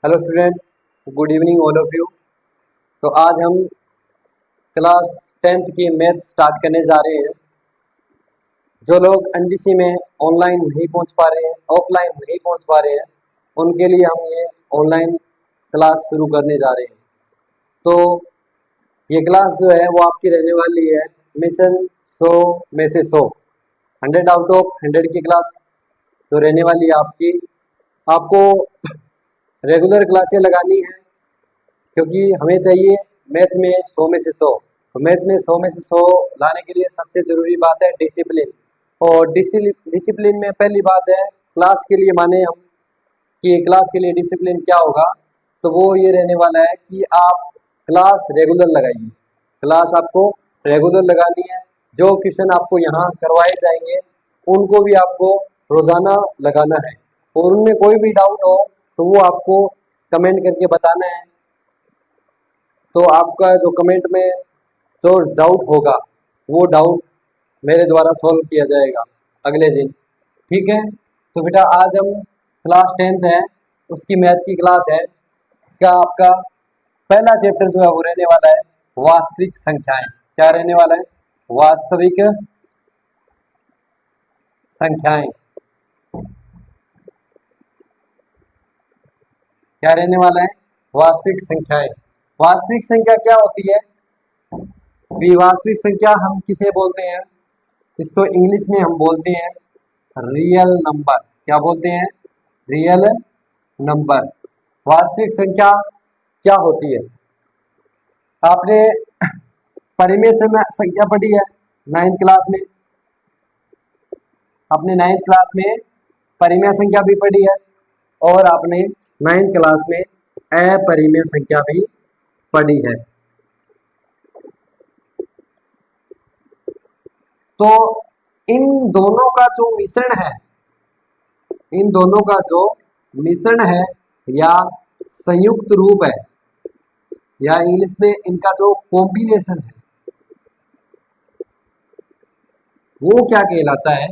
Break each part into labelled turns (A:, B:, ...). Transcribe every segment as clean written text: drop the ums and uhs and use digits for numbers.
A: Hello student, good evening all of you. तो आज हम क्लास 10th की मैथ स्टार्ट करने जा रहे हैं। जो लोग एनजीसी में ऑनलाइन नहीं पहुंच पा रहे हैं, ऑफलाइन नहीं पहुंच पा रहे हैं, उनके लिए हम ये ऑनलाइन क्लास शुरू करने जा रहे हैं। तो ये क्लास जो है वो आपकी रहने वाली है मिशन 100 में से 100, 100 आउट ऑफ 100 की क्लास जो रहने वाली है आपकी। आपको रेगुलर क्लासें लगानी है क्योंकि हमें चाहिए मैथ में 100 में से 100। तो मैथ में 100 में से 100 लाने के लिए सबसे ज़रूरी बात है डिसिप्लिन। और डिसिप्लिन में पहली बात है क्लास के लिए माने हम कि क्लास के लिए डिसिप्लिन क्या होगा, तो वो ये रहने वाला है कि आप क्लास रेगुलर लगाइए। क्लास आपको रेगुलर लगानी है। जो क्वेश्चन आपको यहाँ करवाए जाएंगे उनको भी आपको रोज़ाना लगाना है, और उनमें कोई भी डाउट हो तो वो आपको कमेंट करके बताना है। तो आपका जो कमेंट में जो डाउट होगा वो डाउट मेरे द्वारा सॉल्व किया जाएगा अगले दिन, ठीक है। तो बेटा आज हम क्लास 10th है उसकी मैथ की क्लास है। इसका आपका पहला चैप्टर जो है वो रहने वाला है वास्तविक संख्याएं। क्या रहने वाला है? वास्तविक संख्याएं। क्या रहने वाला है? वास्तविक संख्याएं। वास्तविक संख्या क्या होती है? वास्तविक संख्या हम किसे बोलते हैं? इसको इंग्लिश में हम बोलते हैं रियल नंबर। क्या बोलते हैं? Real number. वास्तविक संख्या क्या होती है? आपने परिमेय संख्या पढ़ी है 9th क्लास में। आपने 9th क्लास में परिमेय संख्या भी पढ़ी है, और आपने 9th क्लास में अपरिमेय संख्या भी पढ़ी है। तो इन दोनों का जो मिश्रण है, इन दोनों का जो मिश्रण है या संयुक्त रूप है, या इंग्लिश में इनका जो कॉम्बिनेशन है वो क्या कहलाता है?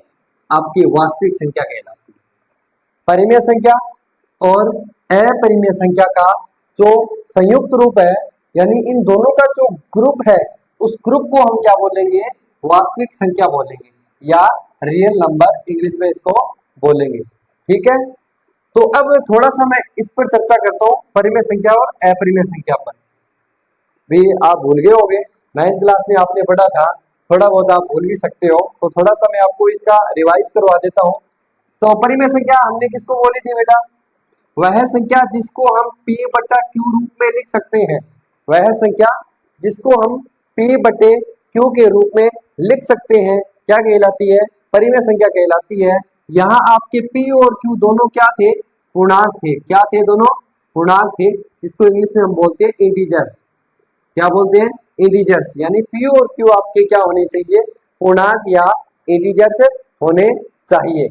A: आपकी वास्तविक संख्या कहलाती है। परिमेय संख्या और अपरिमेय संख्या का जो संयुक्त रूप है, यानी इन दोनों का जो ग्रुप है, उस ग्रुप को हम क्या बोलेंगे? वास्तविक संख्या बोलेंगे, या रियल नंबर इंग्लिश में इसको बोलेंगे, ठीक है। तो अब थोड़ा सा मैं इस पर चर्चा करता हूँ, परिमेय संख्या और अपरिमेय संख्या पर। भी आप भूल गए होंगे, 9th क्लास में आपने पढ़ा था, थोड़ा बहुत आप भूल भी सकते हो, तो थोड़ा सा मैं आपको इसका रिवाइज करवा देता हूँ। तो परिमेय संख्या हमने किसको बोली थी बेटा? वह संख्या जिसको हम P बटा Q रूप में लिख सकते हैं। वह संख्या जिसको हम P बटे Q के रूप में लिख सकते हैं क्या कहलाती है? परिमेय संख्या कहलाती है। यहाँ आपके P और Q दोनों क्या थे? पूर्णांक थे। क्या थे? दोनों पूर्णांक थे, जिसको इंग्लिश में हम बोलते हैं इंटीजर। क्या बोलते हैं? इंटीजर्स। यानी P और Q आपके क्या होने चाहिए? पूर्णांक या इंटीजर्स होने चाहिए।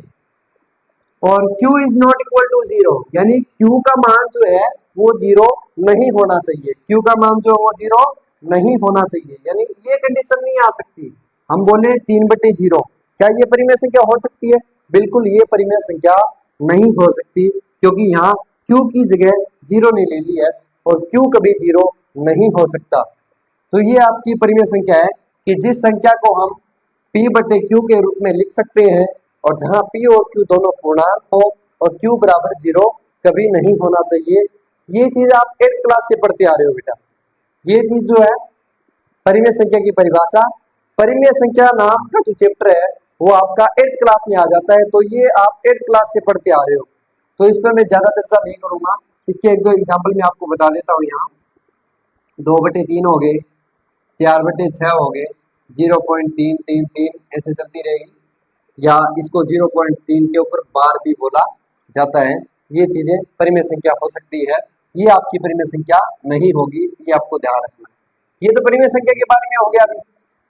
A: और Q is not equal to 0, यानी Q का मान जो है वो 0 नहीं होना चाहिए। Q का मान जो है वो 0 नहीं होना चाहिए, यानी ये कंडीशन नहीं आ सकती। हम बोले 3/0, क्या ये परिमेय संख्या हो सकती है? बिल्कुल ये परिमेय संख्या नहीं हो सकती, क्योंकि यहाँ Q की जगह 0 ने ले ली है, और Q कभी 0 नहीं हो सकता। तो ये आपकी परिमेय संख्या है कि जिस संख्या को हम P बटे Q के रूप में लिख सकते हैं, और जहां P और Q दोनों पूर्णांक हो और Q बराबर 0 कभी नहीं होना चाहिए। ये चीज आप 8th क्लास से पढ़ते आ रहे हो बेटा। ये चीज जो है परिमेय संख्या की परिभाषा, परिमेय संख्या नाम का जो चैप्टर है वो आपका 8th क्लास में आ जाता है। तो ये आप 8th क्लास से पढ़ते आ रहे हो, तो इस पर मैं ज्यादा चर्चा नहीं करूंगा। इसके 1-2 एग्जाम्पल मैं आपको बता देता हूँ। यहाँ 2/3 हो गए, 4/6 हो गए, 0.333 ऐसे चलती रहेगी, या इसको 0.3 के ऊपर बार भी बोला जाता है। ये चीजें परिमेय संख्या हो सकती है, ये आपकी परिमेय संख्या नहीं होगी, ये आपको ध्यान रखना। ये तो परिमेय संख्या के बारे में हो गया। अभी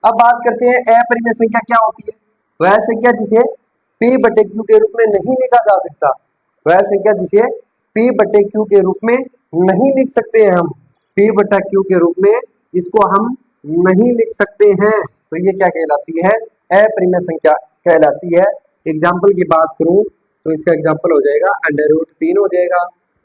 A: अब बात करते हैं अपरिमेय संख्या क्या होती है। वह संख्या जिसे P बटे Q के रूप में नहीं लिखा जा सकता। वह संख्या जिसे P बटे Q के रूप में नहीं लिख सकते हैं हम। P बटा Q के रूप में इसको हम नहीं लिख सकते हैं, तो ये क्या कहलाती है? अपरिमेय संख्या कहलाती है। एग्जाम्पल की बात करूं तो इसका एग्जाम्पल हो जाएगा √3 हो जाएगा,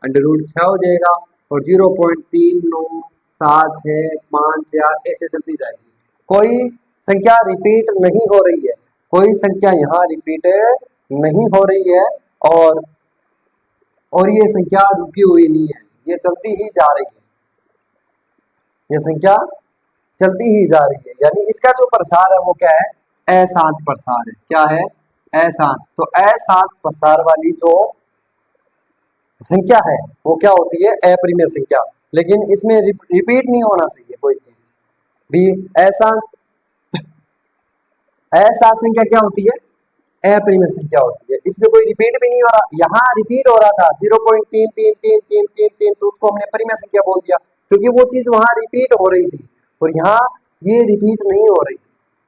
A: √6 हो जाएगा और 0.397654 ऐसे चलती जाएगी। कोई संख्या रिपीट नहीं हो रही है, कोई संख्या यहाँ रिपीट नहीं हो रही है और ये संख्या रुकी हुई नहीं है, ये चलती ही जा रही है, ये संख्या चलती ही जा रही है। यानी इसका जो प्रसार है वो क्या है, अशांत प्रसार है। क्या है, अशांत। तो अशांत प्रसार वाली जो संख्या है वो क्या होती है, अपरिमेय संख्या। लेकिन इसमें रिपीट नहीं होना चाहिए कोई चीज भी। अशांत संख्या क्या होती है, अपरिमेय संख्या होती है। इसमें कोई रिपीट भी नहीं हो रहा, यहाँ रिपीट हो रहा था 0.333333, तो उसको हमने परिमेय संख्या बोल दिया क्योंकि वो चीज वहां रिपीट हो रही थी और यहाँ ये रिपीट नहीं हो रही।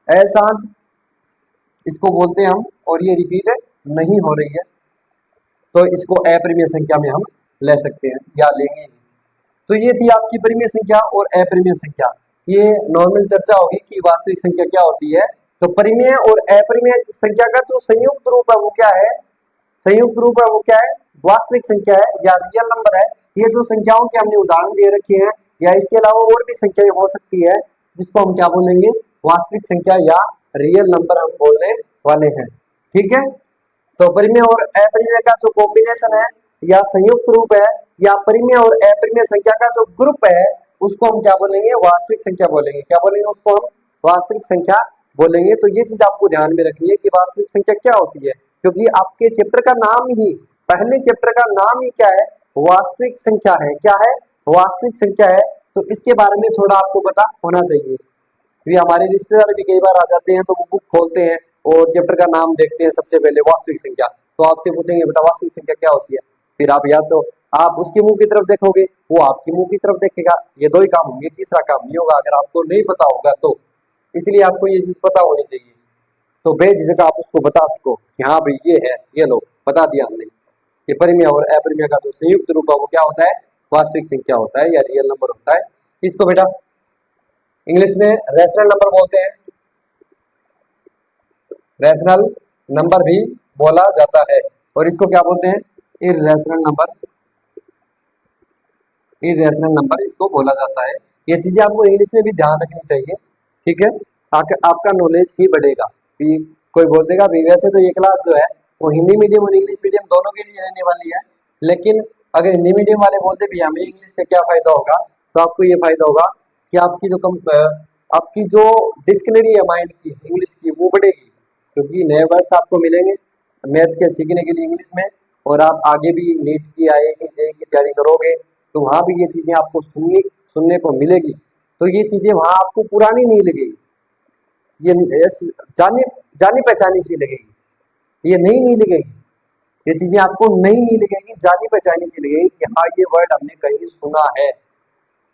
A: अशांत इसको बोलते हैं हम, और ये रिपीट नहीं हो रही है, तो इसको अपरिमेय संख्या में हम ले सकते हैं या लेंगे। तो ये थी आपकी परिमेय संख्या और अपरिमेय संख्या। ये नॉर्मल चर्चा होगी कि वास्तविक संख्या क्या होती है। तो परिमेय और अपरिमेय संख्या का जो संयुक्त रूप है वो क्या है, संयुक्त रूप है वो क्या है, वास्तविक संख्या है या रियल नंबर है। ये जो संख्याओं के हमने उदाहरण दे रखे हैं, या इसके अलावा और भी संख्याएं हो सकती है जिसको हम क्या बोलेंगे, वास्तविक संख्या या रियल नंबर हम बोलने वाले हैं। ठीक है, तो परिमेय और अपरिमेय का जो कॉम्बिनेशन है या संयुक्त रूप है या परिमेय और अपरिमेय संख्या का जो ग्रुप है उसको हम क्या बोलेंगे, वास्तविक संख्या बोलेंगे। क्या बोलेंगे, उसको हम वास्तविक संख्या बोलेंगे। तो ये चीज आपको ध्यान में रखनी है कि वास्तविक संख्या क्या होती है, क्योंकि आपके चैप्टर का नाम ही, पहले चैप्टर का नाम ही क्या है, वास्तविक संख्या है। क्या है, वास्तविक संख्या है। तो इसके बारे में थोड़ा आपको पता होना चाहिए। भी हमारे रिश्तेदार भी कई बार आ जाते हैं तो वो बुक खोलते हैं और चैप्टर का नाम देखते हैं सबसे पहले वास्तविक संख्या, तो आपसे पूछेंगे बेटा वास्तविक संख्या क्या होती है, फिर आप या तो आप उसके मुंह की तरफ देखोगे, वो आपके मुंह की तरफ देखेगा, ये दो ही काम होंगे, तीसरा काम नहीं होगा अगर आपको नहीं पता होगा तो। इसलिए आपको ये चीज पता होनी चाहिए, तो बेझिझक आप उसको बता सको कि हाँ भाई ये है, ये लो बता दिया हमने। ये परिमेय और अपरिमेय का जो संयुक्त रूप है वो क्या होता है, वास्तविक संख्या होता है या रियल नंबर होता है। इसको बेटा इंग्लिश में रैशनल नंबर बोलते हैं, रैशनल नंबर भी बोला जाता है। और इसको क्या बोलते हैं, इररेशनल नंबर, इररेशनल नंबर इसको बोला जाता है। ये चीजें आपको इंग्लिश में भी ध्यान रखनी चाहिए। ठीक है, आपका नॉलेज ही बढ़ेगा। कि कोई बोल देगा भी वैसे तो ये क्लास जो है वो हिंदी मीडियम और इंग्लिश मीडियम दोनों के लिए रहने वाली है, लेकिन अगर हिंदी मीडियम वाले बोलते भी हमें इंग्लिश से क्या फायदा होगा, तो आपको ये फायदा होगा कि आपकी जो डिक्शनरी है माइंड की इंग्लिश की वो बढ़ेगी, क्योंकि नए वर्ड्स आपको मिलेंगे मैथ के सीखने के लिए इंग्लिश में। और आप आगे भी नीट की, आईआईटी, जेईई की तैयारी करोगे तो वहाँ भी ये चीज़ें आपको सुनने को मिलेगी। तो ये चीज़ें वहाँ आपको पुरानी नहीं लगेगी, ये जानी पहचानी सी लगेगी, ये नई नहीं लगेगी। ये चीज़ें आपको नई नहीं लगेगी, जानी पहचानी सी लगेगी कि हाँ ये वर्ड हमने कहीं सुना है।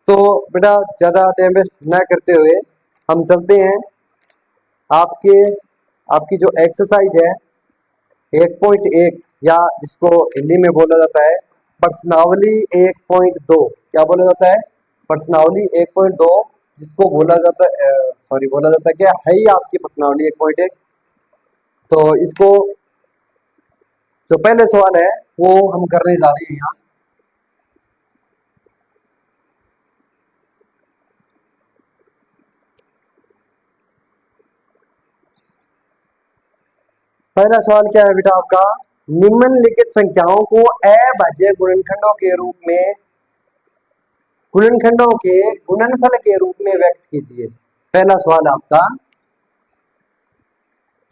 A: तो बेटा ज़्यादा टाइम वेस्ट ना करते हुए हम चलते हैं आपकी जो एक्सरसाइज है 1.1, या जिसको हिंदी में बोला जाता है प्रश्नावली 1.2। क्या बोला जाता है, प्रश्नावली 1.2, जिसको बोला जाता है बोला जाता है क्या है ही आपकी प्रश्नावली 1.1। तो इसको जो पहले सवाल है वो हम करने जा रहे हैं यहाँ। पहला सवाल क्या है बेटा आपका, निम्नलिखित संख्याओं को अभाज्य गुणनखंडों के रूप में, गुणनखंडों के गुणनफल के रूप में व्यक्त कीजिए। पहला सवाल आपका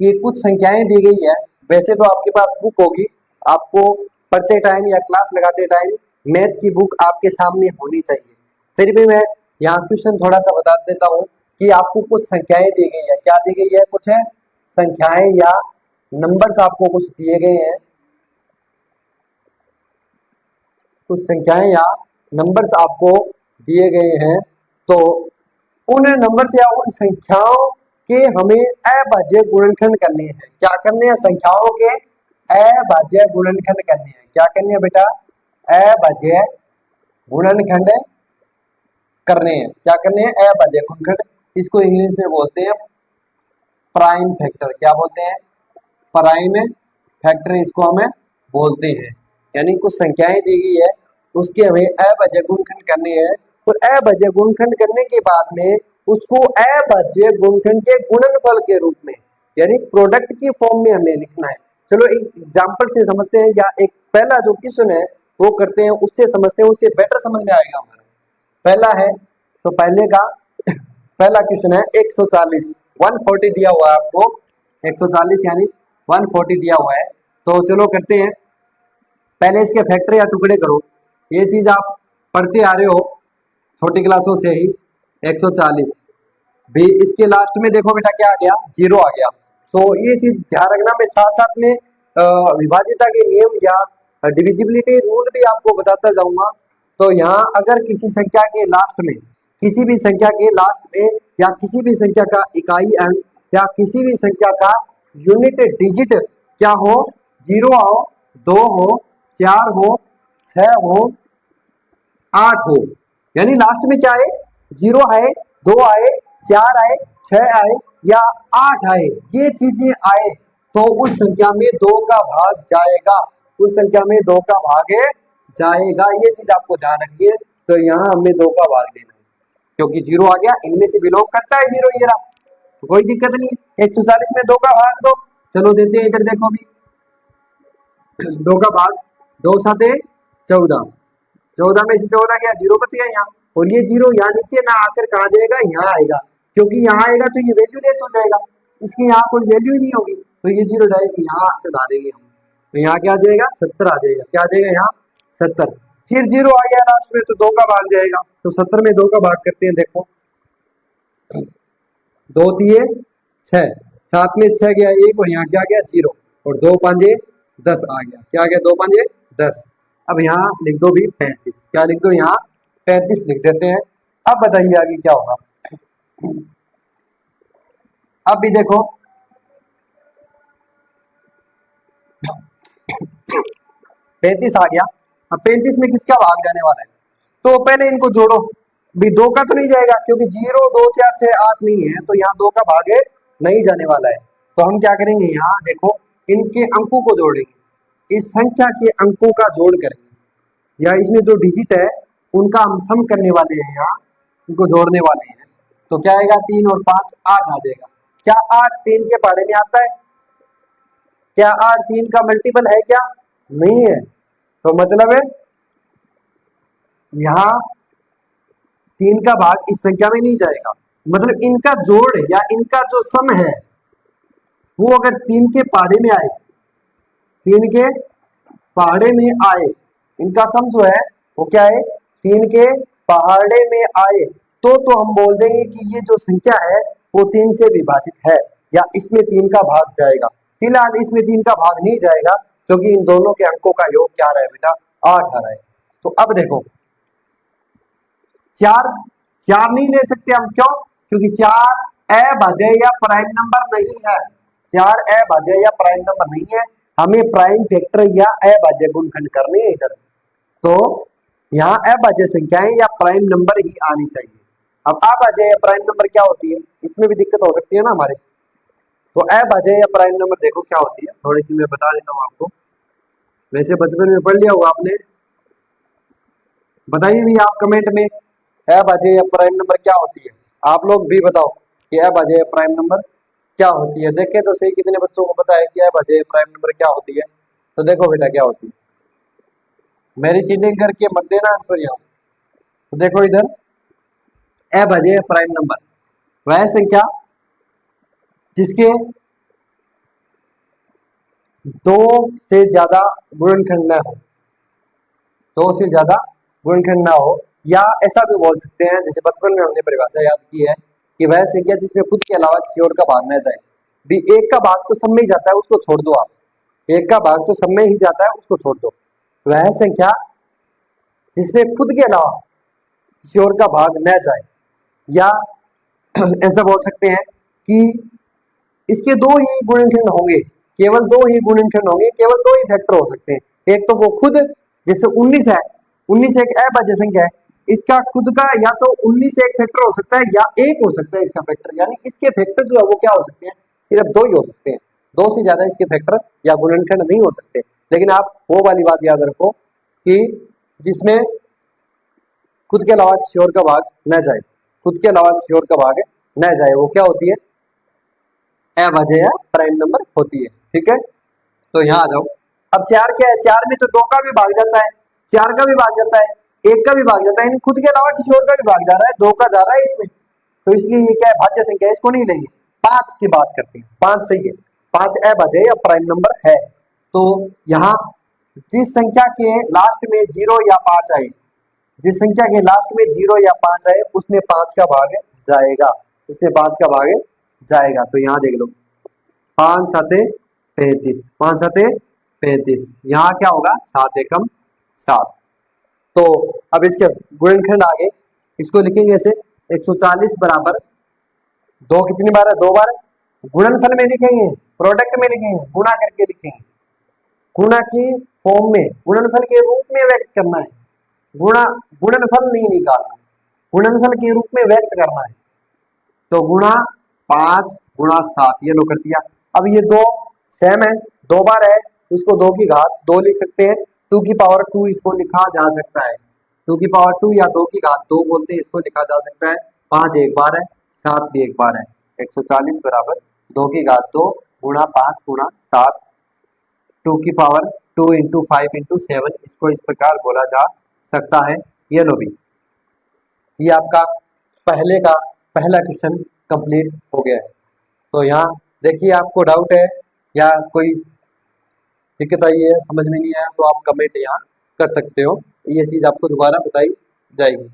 A: कि कुछ संख्याएं दी गई है, वैसे तो आपके पास बुक होगी, आपको पढ़ते टाइम या क्लास लगाते टाइम मैथ की बुक आपके सामने होनी चाहिए। फिर भी मैं यहाँ क्वेश्चन थोड़ा सा बता देता हूँ कि आपको कुछ संख्याएं दी गई है। क्या दी गई है, कुछ है संख्याएं या नंबर्स आपको कुछ दिए गए हैं, कुछ संख्याएं या नंबर्स आपको दिए गए हैं। तो उन नंबर्स या उन संख्याओं के हमें अभाज्य गुणनखंड करने हैं। क्या करने हैं, संख्याओं के अभाज्य गुणनखंड करने हैं। क्या करने हैं बेटा, अभाज्य गुणनखंड करने हैं। क्या करने हैं, अभाज्य गुणनखंड। इसको इंग्लिश में बोलते हैं प्राइम फैक्टर। क्या बोलते हैं, प्राइम फैक्टर इसको हमें बोलते हैं। यानी कुछ संख्याएं दी गई है उसके हमें अभाज्य गुणनखंड करने हैं और अभाज्य गुणनखंड करने के बाद में उसको अभाज्य गुणनखंड के गुणनफल के रूप में यानी प्रोडक्ट की फॉर्म में हमें लिखना है। चलो एक एग्जांपल से समझते हैं या एक पहला जो क्वेश्चन है वो करते हैं, उससे समझते हैं, उससे बेटर समझ में आएगा हमारा। पहला है तो पहले का पहला क्वेश्चन है 140 140 दिया हुआ है आपको, 140 यानी 140 दिया हुआ है। तो चलो करते हैं, पहले इसके फैक्टर या टुकड़े करो। ये चीज आप पढ़ते आ रहे हो छोटी क्लासों से ही। 140 भी इसके लास्ट में देखो बेटा क्या आ गया, 0 आ गया। तो ये चीज ध्यान रखना। मैं साथ साथ में विभाज्यता के नियम या डिविजिबिलिटी रूल भी आपको बताता जाऊंगा। तो यहाँ अगर किसी संख्या के लास्ट में, किसी भी संख्या के लास्ट में या किसी भी संख्या का इकाई अंक या किसी भी संख्या का यूनिट डिजिट क्या हो, 0 हो, 2 हो, 4 हो, 6 हो, 8 हो, यानी लास्ट में क्या है, 0 आए, 2 आए, 4 आए, 6 आए या 8 आए, ये चीजें आए तो उस संख्या में 2 का भाग जाएगा, उस संख्या में 2 का भाग जाएगा। ये चीज आपको ध्यान रखिए। तो यहाँ हमें 2 का भाग देना है क्योंकि 0 आ गया, इनमें से बिलोंग करता है 0, ये रहा, तो कोई दिक्कत नहीं है। 140 में 2 का भाग दो, चलो देते हैं। इधर देखो भी 2 का भाग, 2 साते 14, 14 में से 14 गया, 0 बच गया यहाँ। और ये 0 यहाँ नीचे ना आकर कहाँ जाएगा, यहाँ आएगा, क्योंकि यहाँ आएगा तो ये वैल्यू लेस हो जाएगा, इसकी यहाँ कोई वैल्यू ही नहीं होगी, तो ये 0 डायरेक्ट यहाँ चढ़ा देंगे हम। तो यहाँ क्या आ जाएगा, 70 आ जाएगा। क्या आ जाएगा यहाँ 70। फिर 0 आ गया लास्ट में तो 2 का भाग जाएगा, तो 70 में 2 का भाग करते हैं। देखो 2 दिए 6, 7 में 6 गया 1 और यहाँ क्या गया 0 और 2 5 10 आ गया। क्या आ गया, 2 5 10। अब यहाँ लिख दो भी 35। क्या लिख दो, यहाँ 35 लिख देते हैं। अब बताइए आगे क्या होगा। अब भी देखो 35 आ गया। अब 35 में किसका भाग जाने वाला है, तो पहले इनको जोड़ो भी। 2 का तो नहीं जाएगा क्योंकि 0 2 4 6 8 नहीं है, तो यहाँ 2 का भाग नहीं जाने वाला है। तो हम क्या करेंगे, यहाँ देखो इनके अंकों को जोड़ेंगे, इस संख्या के अंकों का जोड़ करेंगे या इसमें जो डिजिट है उनका हम सम करने वाले हैं, यहाँ उनको जोड़ने वाले हैं। तो क्या आएगा, 3 और 5 8 आ जाएगा। क्या 8 3 के पहाड़े में आता है, क्या 8 3 का मल्टीपल है, क्या नहीं है। तो मतलब है यहाँ 3 का भाग इस संख्या में नहीं जाएगा, मतलब इनका जोड़ या इनका जो सम है वो अगर 3 के पहाड़े में आए, 3 के पहाड़े में आए, इनका सम जो है वो क्या है, 3 के पहाड़े में आए, तो हम बोल देंगे कि ये जो संख्या है वो 3 से विभाजित है या इसमें 3 का भाग जाएगा। फिलहाल इसमें 3 का भाग नहीं जाएगा क्योंकि इन दोनों के अंकों का योग क्या रहा है बेटा, 8 आ रहा है। तो अब देखो 4 नहीं ले सकते हम, क्यों, क्योंकि 4 अभाज्य या प्राइम नंबर नहीं है, 4 अभाज्य या प्राइम नंबर नहीं है, हमें प्राइम फैक्टर या अभाज्य गुणनखंड करने हैं इधर। तो यहाँ अभाज्य संख्याएं या प्राइम नंबर ही आनी चाहिए। अब अभाज्य या प्राइम नंबर क्या होती है, इसमें भी दिक्कत हो सकती है ना हमारे। तो अभाज्य या प्राइम नंबर देखो क्या होती है, थोड़ी सी मैं बता देता हूँ आपको, वैसे बचपन में पढ़ लिया होगा आपने। बताइए भी आप कमेंट में अभाज्य या प्राइम नंबर क्या होती है, आप लोग भी बताओ कि अभाज्य या प्राइम नंबर क्या होती है। देखें तो सही कितने बच्चों को पता है कि अभाज्य या प्राइम नंबर क्या होती है। तो देखो बेटा क्या होती है, मेरी चीटिंग करके मत देना आंसर यहाँ। तो देखो इधर अभाज्य या प्राइम नंबर वह संख्या जिसके 2 से ज्यादा गुणनखंड न हो, 2 से ज्यादा गुणनखंड ना हो, या ऐसा भी बोल सकते हैं जैसे बचपन में हमने परिभाषा याद की है कि वह संख्या जिसमें खुद के अलावा किसी और का भाग न जाए। भी एक का भाग तो सब में ही जाता है, उसको छोड़ दो आप, एक का भाग तो सब में ही जाता है, उसको छोड़ दो। वह संख्या जिसमें खुद के अलावा किसी और का भाग न जाए, या ऐसा बोल सकते हैं कि इसके 2 ही गुणनखंड होंगे, केवल 2 ही गुणनखंड होंगे, केवल 2 ही फैक्टर हो सकते हैं। एक तो वो खुद, जैसे 19 है, 19 एक अभाज्य संख्या है, इसका खुद का या तो 19 एक फैक्टर हो सकता है या 1 हो सकता है इसका फैक्टर, यानी इसके फैक्टर जो है वो क्या हो सकते हैं, सिर्फ 2 ही हो सकते हैं, 2 से ज्यादा इसके फैक्टर या गुणनखंड नहीं हो सकते। लेकिन आप वो वाली बात याद रखो कि जिसमें खुद के अलावा किसी और का भाग न जाए, खुद के अलावा किसी और का भाग न जाए, वो क्या होती है, अभाज्य या प्राइम नंबर होती है। ठीक है, तो यहाँ आ जाओ। अब चार क्या है, चार में तो दो का भी भाग जाता है, चार का भी भाग जाता है, एक का भी भाग जाता है, यानी खुद के अलावा किसी और का भी भाग जा रहा है, दो का जा रहा है इसमें, तो इसलिए ये क्या है, भाज्य संख्या है, इसको नहीं लेंगे। पांच की बात करते हैं, पांच सही है, पांच अभाज्य या प्राइम नंबर है। तो यहाँ जिस संख्या के लास्ट में जीरो या पांच आए, जिस संख्या के लास्ट में जीरो या पांच आए, उसमें पांच का भाग जाएगा, उसमें पांच का भाग जाएगा। तो यहाँ देख लो, पांच साते 35, पांच साते 35, यहाँ क्या होगा, सात एकम सात। तो अब इसके गुणनखंड आगे, इसको लिखेंगे ऐसे, 140 बराबर दो कितनी बार है, दो बार। गुणनफल में लिखेंगे, प्रोडक्ट में लिखेंगे, गुणा करके लिखेंगे, गुणा की फॉर्म में, गुणनफल के रूप में व्यक्त करना है, गुणा, गुणनफल नहीं निकालना, गुणनफल के रूप में व्यक्त करना है। तो गुणा 5 गुणा 7, ये लो कर दिया। अब ये दो सेम है, दो बार है, इसको 2 की घात 2 लिख सकते हैं, 2 की पावर 2 इसको लिखा जा सकता है, 2 की पावर 2 या 2 की घात 2 बोलते हैं, इसको लिखा जा सकता है। 5 एक बार है, 7 भी एक बार है। 140 बराबर 2 की घात 2 गुणा 5 गुणा 7, 2 की पावर 2 इंटू 5 इंटू 7, इसको इस प्रकार बोला जा सकता है। ये लो भी, ये आपका पहला क्वेश्चन कंप्लीट हो गया है। तो यहाँ देखिए, आपको डाउट है या कोई दिक्कत आई है, समझ में नहीं आया, तो आप कमेंट यहाँ कर सकते हो, ये चीज़ आपको दोबारा बताई जाएगी।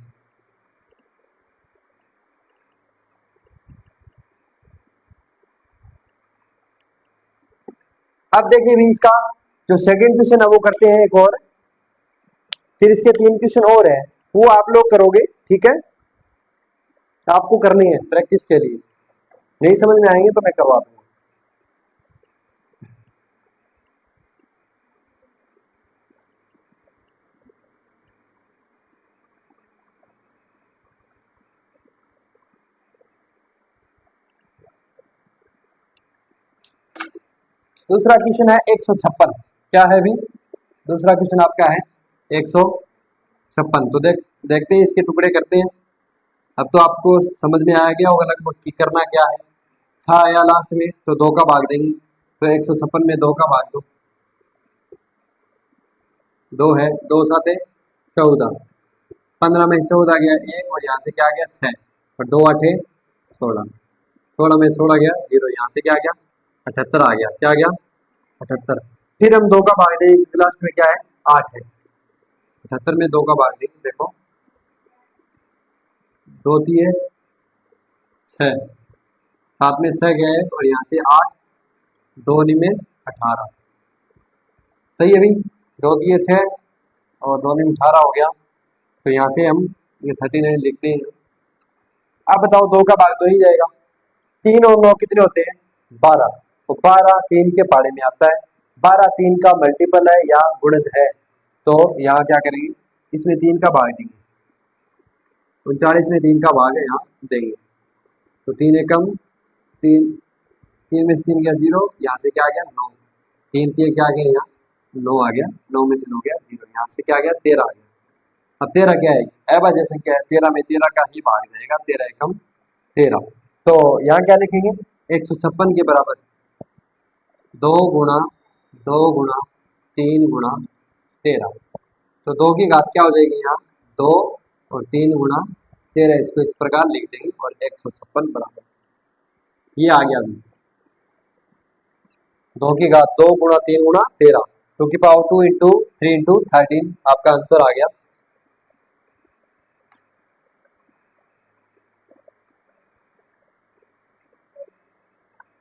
A: अब देखिए भी इसका जो सेकंड क्वेश्चन है वो करते हैं एक और, फिर इसके 3 क्वेश्चन और है, वो आप लोग करोगे। ठीक है, आपको करनी है प्रैक्टिस के लिए, नहीं समझ में आएंगे तो मैं करवा दूंगा। दूसरा क्वेश्चन है 156, क्या है भी दूसरा क्वेश्चन आपका है 156। तो देखते हैं, इसके टुकड़े करते हैं। अब तो आपको समझ में आ गया होगा लगभग कि करना क्या है। 6 आया लास्ट में तो 2 का भाग देंगे, तो 156 में 2 का भाग दो, 2 है, 2 साते 14, 15 में 14 गया 1, और यहाँ से क्या आ गया 6, और 2 आठे 16, 16 में 16 गया 0, यहाँ से क्या आ गया 78 आ गया, क्या आ गया 78। फिर हम 2 का भाग देंगे, लास्ट में क्या है 8 है, 78 में 2 का भाग देंगे, देखो 2 दिए 6, 7 में 6 गया है, और यहाँ से 8, 2 में 18, सही है भाई, 2 दिए 6 और 2 में 18 हो गया। तो यहाँ से हम ये 39 लिखते हैं। अब बताओ 2 का भाग तो ही जाएगा, 3 और 9 कितने होते हैं 12, तो 12 3 के पाड़े में आता है, 12 3 का मल्टीपल है या गुणज है, तो यहाँ क्या करेंगे, इसमें 3 का भाग देंगे, 39 में 3 का भाग है, यहाँ देंगे, तो 3 एकम 3, 3 में से 3 गया 0, यहाँ से क्या आ गया 9, 3 3 क्या आ गया यहाँ 9 आ गया, 9 में से 9 गया 0, यहाँ से क्या आ गया 13 आ गया। अब 13 क्या है, अभाज्य संख्या है, 13 में 13 का ही भाग जाएगा, 13 एकम 13। तो यहाँ क्या लिखेंगे, 156 के बराबर 2 गुणा 2 गुणा 3 गुणा 13, तो 2 की घात क्या हो जाएगी यहाँ 2 और 3 गुणा 13, इसको इस प्रकार लिख देंगे, और 156 बराबर ये आ गया अभी 2 की घात 2 गुणा 3 गुणा 13, 2 की पावर 2 इंटू 3 इंटू 13, आपका आंसर आ गया।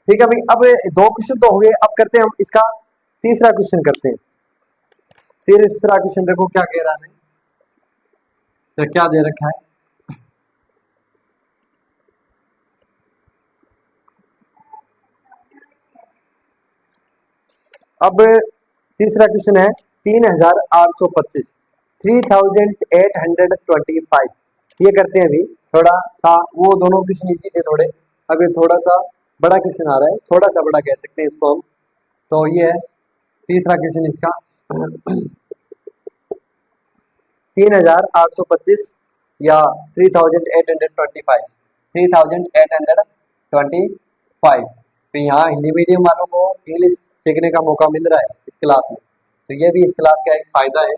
A: ठीक है भाई, अब 2 क्वेश्चन तो हो गए, अब करते हैं हम इसका तीसरा क्वेश्चन करते हैं। तीसरा क्वेश्चन देखो क्या कह रहा है, तो क्या दे रखा है, अब तीसरा क्वेश्चन है 3825, 3825, ये करते हैं अभी थोड़ा सा, वो दोनों क्वेश्चन इजी थे थोड़े, अभी थोड़ा सा बड़ा क्वेश्चन आ रहा है, थोड़ा सा बड़ा कह सकते हैं इसको हम। तो ये है तीसरा क्वेश्चन इसका 3825 या 3825, 3825। तो यहाँ हिंदी मीडियम वालों को इंग्लिश सीखने का मौका मिल रहा है इस क्लास में, तो ये भी इस क्लास का एक फायदा है।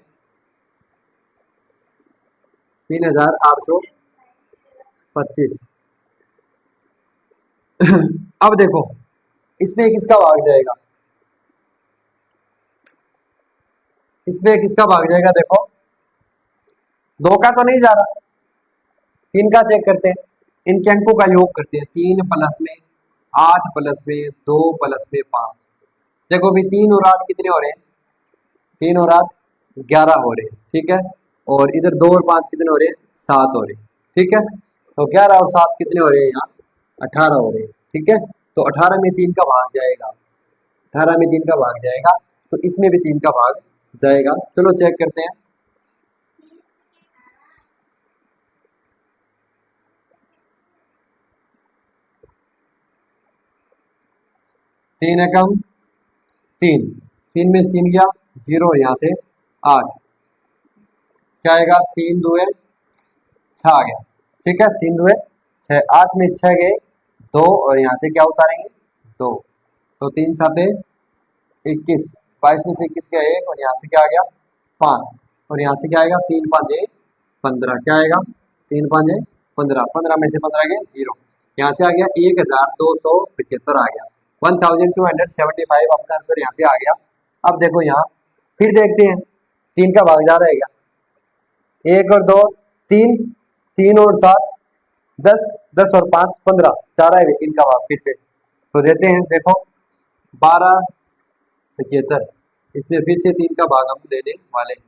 A: 3825। अब देखो इसमें किसका भाग जाएगा, इसमें किसका भाग जाएगा, देखो 2 का तो नहीं जा रहा, 3 का चेक करते हैं, इनके अंकों का योग करते हैं। 3 प्लस में 8 प्लस में 2 प्लस में 5। देखो भी 3 और 8 कितने हो रहे हैं, 3 और 8 11 हो रहे हैं, ठीक है। और इधर 2 और 5 कितने हो रहे हैं, 7 हो रहे हैं, ठीक है। तो 11 और 7 कितने हो रहे हैं, यहाँ 18 हो रहे हैं, ठीक है। तो 18 में 3 का भाग जाएगा, 18 में 3 का भाग जाएगा, तो इसमें भी 3 का भाग जाएगा। चलो चेक करते हैं। 3 एकम 3, 3 में 3 गया 0, और यहाँ से 8, क्या आएगा, 3 दुए 6 आ गया, ठीक है। 3 दुए 6, 8 में 6 गए 2, और यहाँ से क्या उतारेंगे 2, तो 3 साते 21, 22 में से 21 गया 1, और यहाँ से क्या आ गया 5, और यहाँ से क्या आएगा 3 5 15, क्या आएगा 3 5 15, 15 में से 15 गए 0, यहाँ से आ गया 1275 आ गया, 1275 आपका आंसर यहाँ से आ गया। अब देखो यहाँ फिर देखते हैं 3 का भाग जा रहा है क्या, 1 और 2 3, 3 और 7 10, 10 और 5 15, 4 है 3 का भाग फिर से, तो देते हैं। देखो 1275, इसमें फिर से 3 का भाग हम देने वाले हैं।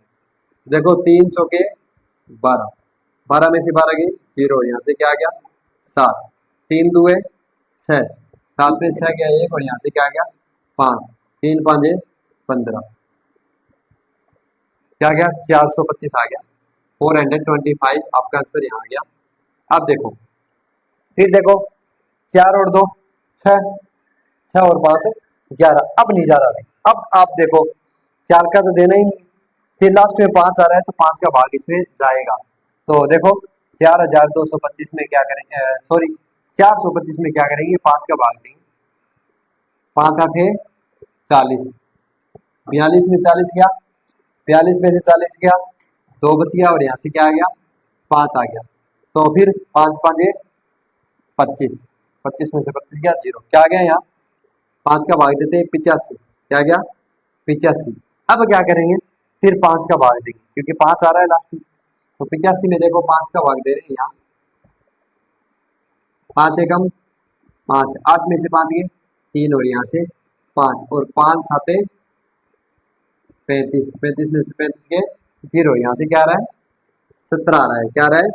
A: देखो 3 चौके 12, 12 में से 12 गए 0, यहाँ से क्या आ गया 7, 3 दुए 6, 7 में 6 गया 1, और यहाँ से क्या आ गया 5, 3 5 15, क्या आ गया 425 आ गया, 425 आपका आंसर यहाँ आ गया। अब देखो फिर देखो 4 और 2 6, 6 और 5 11, अब नहीं जा रहा। अब आप देखो 4 का तो देना ही नहीं, फिर लास्ट में 5 आ रहा है, तो 5 का भाग इसमें जाएगा। तो देखो 4225 में क्या करेंगे, सॉरी 425 में क्या करेंगे, 5 का भाग देंगे, 5 8 40, 42 में 40 गया, 42 में से 40 गया 2 बच गया, और यहाँ से क्या आ गया 5 आ गया, तो फिर 5 5 25, 25 में से 25 गया 0, क्या आ गया यहाँ 5 का भाग देते हैं 85, क्या गया 85। अब क्या करेंगे, फिर 5 का भाग देंगे, क्योंकि 5 आ रहा है लास्ट में, तो 85 में देखो 5 का भाग दे रहे हैं यहाँ, 5 एकम 5, 8 में से 5 गए 3, और यहाँ से 5, और 5 7 35, 35 में से 35 गए 0, यहाँ से क्या आ रहा है 17 आ रहा है, क्या आ रहा है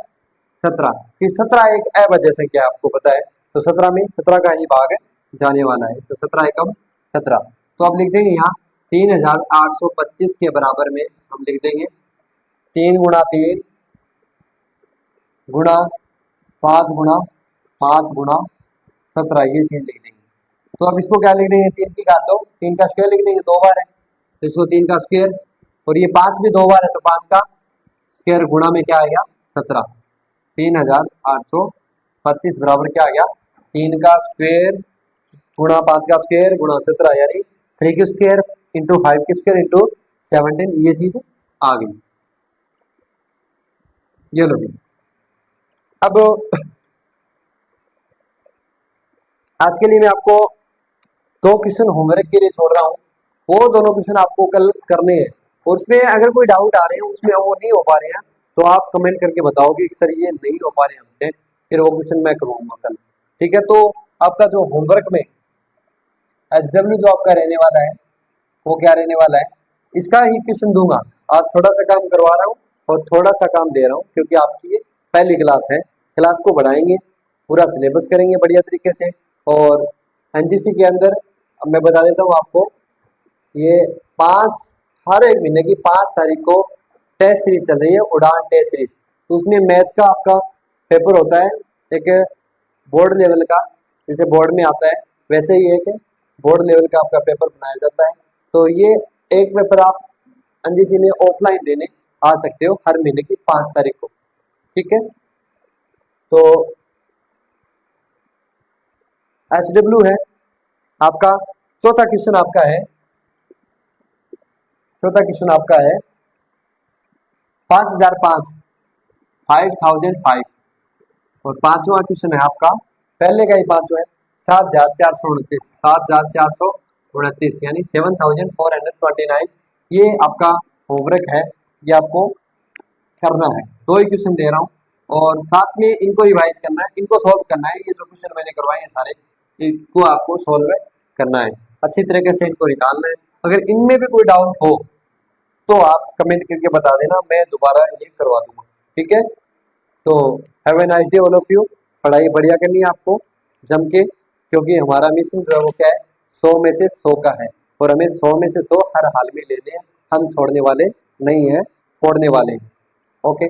A: 17। फिर 17 एक अवजय संख्या है, आपको पता है, तो 17 में 17 का ही भाग जाने वाला है, तो 17 एकम 17। तो आप लिख देंगे यहाँ 3825 के बराबर में हम लिख देंगे 3 गुणा 3 गुणा 5 गुणा 5 गुणा 17, ये चीज लिख देंगे। तो अब इसको क्या लिख देंगे, 3 की घात 2, 3 का स्क्वायर लिख देंगे, 2 बार है तो इसको 3 का स्क्वायर, और ये 5 भी 2 बार है, तो 5 का स्क्वायर गुणा में क्या आएगा 17, 3825 बराबर क्या आ गया 3 का स्क्वायर गुणा 5 का स्क्वायर गुणा 17, यानी 3 की स्क्वायर इंटू 5 की स्क्वायर इंटू 17, ये चीज आ गई। ये लो, अब आज के लिए मैं आपको 2 क्वेश्चन होमवर्क के लिए छोड़ रहा हूँ, वो दोनों क्वेश्चन आपको कल करने हैं, और उसमें अगर कोई डाउट आ रहे हैं उसमें वो नहीं हो पा रहे हैं, तो आप कमेंट करके बताओगे कि सर ये नहीं हो पा रहे हमसे, फिर वो क्वेश्चन मैं करूँगा कल, ठीक है। तो आपका जो होमवर्क में SW जो आपका रहने वाला है वो क्या रहने वाला है, इसका ही क्वेश्चन दूंगा। आज थोड़ा सा काम करवा रहा हूँ और थोड़ा सा काम दे रहा हूँ, क्योंकि आपकी ये पहली क्लास है, क्लास को बढ़ाएंगे, पूरा सिलेबस करेंगे बढ़िया तरीके से। और NGC के अंदर अब मैं बता देता हूँ आपको, ये हर एक महीने की 5 तारीख को टेस्ट सीरीज चल रही है, उड़ान टेस्ट सीरीज। तो उसमें मैथ का आपका पेपर होता है, एक बोर्ड लेवल का, जैसे बोर्ड में आता है वैसे ही एक बोर्ड लेवल का आपका पेपर बनाया जाता है। तो ये एक पेपर आप NGC में ऑफलाइन देने आ सकते हो हर महीने की 5 तारीख को। ठीक है, तो SW है आपका। चौथा क्वेश्चन आपका है, चौथा क्वेश्चन आपका है 5005, 5005। और पांचवा क्वेश्चन है आपका, पहले का ही पांचवा है 7429, 7429 यानी 7429। ये आपका होमवर्क है, ये आपको करना है। दो ही क्वेश्चन दे रहा हूँ और साथ में इनको रिवाइज करना है, इनको सॉल्व करना है। ये जो क्वेश्चन मैंने करवाए हैं सारे, इनको आपको सॉल्व करना है, अच्छी तरीके से इनको निकालना है। अगर इनमें भी कोई डाउट हो तो आप कमेंट करके बता देना, मैं दोबारा ये करवा दूंगा। ठीक है, तो have a nice day all of you. पढ़ाई बढ़िया करनी है आपको जम के, क्योंकि हमारा मिशन जो है वो क्या है, 100 में से 100 का है और हमें 100 में से 100 हर हाल में लेने हैं। हम छोड़ने वाले नहीं हैं, फोड़ने वाले हैं। ओके।